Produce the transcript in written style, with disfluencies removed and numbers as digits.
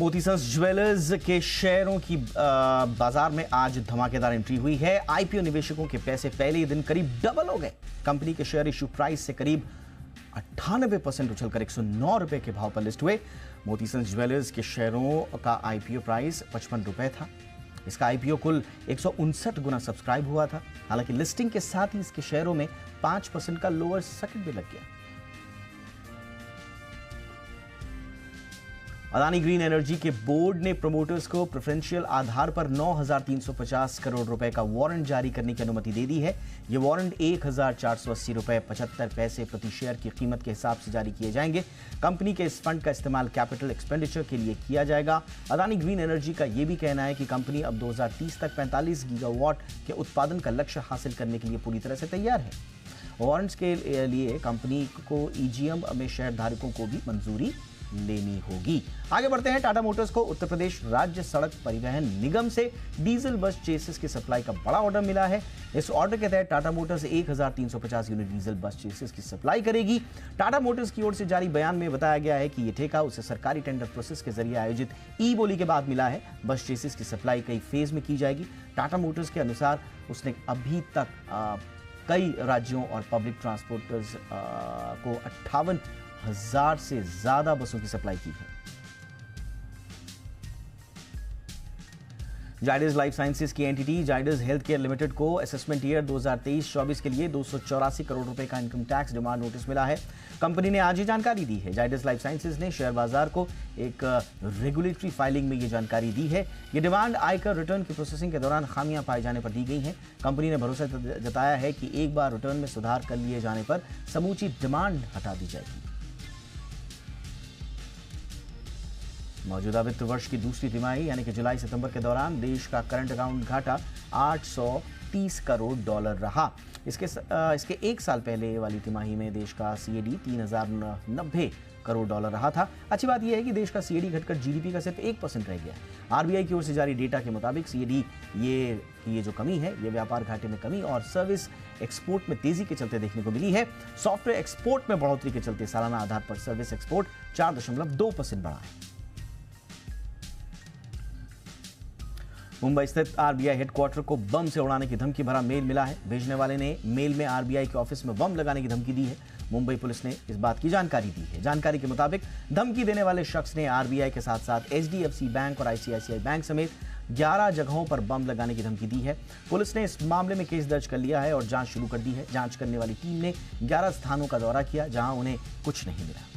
Motisons jewellers के शेयरों की बाजार में आज धमाकेदार एंट्री हुई है। आईपीओ निवेशकों के पैसे पहले ही दिन करीब डबल हो गए। कंपनी के शेयर इश्यू प्राइस से करीब 98% उछलकर 109 रुपए के भाव पर लिस्ट हुए। मोतीसंस ज्वेलर्स के शेयरों का आईपीओ प्राइस 55 रुपए था। इसका आईपीओ कुल 159 गुना सब्सक्राइब हुआ था। हालांकि लिस्टिंग के साथ ही इसके शेयरों में 5% का लोअर सर्किट भी लग गया। अदानी ग्रीन एनर्जी के बोर्ड ने प्रमोटर्स को प्रेफरेंशियल आधार पर 9,350 करोड़ रुपए का वारंट जारी करने की अनुमति दे दी है। ये वारंट 1,480 रुपए 75 पैसे प्रति शेयर की कीमत के हिसाब से जारी किए जाएंगे। कंपनी के इस फंड का इस्तेमाल कैपिटल एक्सपेंडिचर के लिए किया जाएगा। अदानी ग्रीन एनर्जी का यह भी कहना है कि कंपनी अब 2030 तक 45 गीगावाट के उत्पादन का लक्ष्य हासिल करने के लिए पूरी तरह से तैयार है। वारंट्स के लिए कंपनी को ईजीएम में शेयरधारकों को भी मंजूरी लेनी होगी। आगे बढ़ते हैं। टाटा मोटर्स को उत्तर प्रदेश राज्य सड़क परिवहन निगम से डीजल बस चेसिस की सप्लाई का बड़ा ऑर्डर मिला है। इस ऑर्डर के तहत टाटा मोटर्स 1,350 यूनिट डीजल बस चेसिस की सप्लाई करेगी। टाटा मोटर्स की ओर से जारी बयान में बताया गया है कि यह ठेका उसे सरकारी टेंडर प्रोसेस के जरिए आयोजित ई बोली के बाद मिला है। बस चेसिस की सप्लाई कई फेज में की जाएगी। टाटा मोटर्स के अनुसार उसने अभी तक कई राज्यों और पब्लिक ट्रांसपोर्टर्स को 58,000 से ज्यादा बसों की सप्लाई की है। जाइडस लाइफ साइंसेज की entity Zydus health care limited को असेसमेंट ईयर 2023-24 के लिए 284 करोड़ रुपए का इनकम टैक्स डिमांड नोटिस मिला है। कंपनी ने आज ही जानकारी दी है। जाइडस लाइफ साइंसेज ने शेयर बाजार को एक रेगुलेटरी फाइलिंग में यह जानकारी दी है। यह डिमांड आयकर रिटर्न की प्रोसेसिंग के दौरान खामियां पाए जाने पर दी गई हैं। कंपनी ने भरोसा जताया है कि एक बार रिटर्न में सुधार कर लिए जाने पर समूची डिमांड हटा दी जाएगी। मौजूदा वित्त वर्ष की दूसरी तिमाही यानी कि जुलाई सितंबर के दौरान देश का करंट अकाउंट घाटा 830 करोड़ डॉलर रहा। इसके एक साल पहले वाली तिमाही में देश का सीएडी 3,090 करोड़ डॉलर रहा था। अच्छी बात यह है कि देश का सीएडी घटकर जीडीपी का सिर्फ 1% रह गया है। आरबीआई की ओर से जारी डेटा के मुताबिक सीएडी ये जो कमी है ये व्यापार घाटे में कमी और सर्विस एक्सपोर्ट में तेजी के चलते देखने को मिली है। सॉफ्टवेयर एक्सपोर्ट में बढ़ोतरी के चलते सालाना आधार पर सर्विस एक्सपोर्ट 4.2% बढ़ा है। मुंबई स्थित आरबीआई हेडक्वार्टर को बम से उड़ाने की धमकी भरा मेल मिला है। भेजने वाले ने मेल में आरबीआई के ऑफिस में बम लगाने की धमकी दी है। मुंबई पुलिस ने इस बात की जानकारी दी है। जानकारी के मुताबिक धमकी देने वाले शख्स ने आरबीआई के साथ साथ एचडीएफसी बैंक और आईसीआईसीआई बैंक समेत 11 जगहों पर बम लगाने की धमकी दी है। पुलिस ने इस मामले में केस दर्ज कर लिया है और जांच शुरू कर दी है। जांच करने वाली टीम ने 11 स्थानों का दौरा किया जहां उन्हें कुछ नहीं मिला।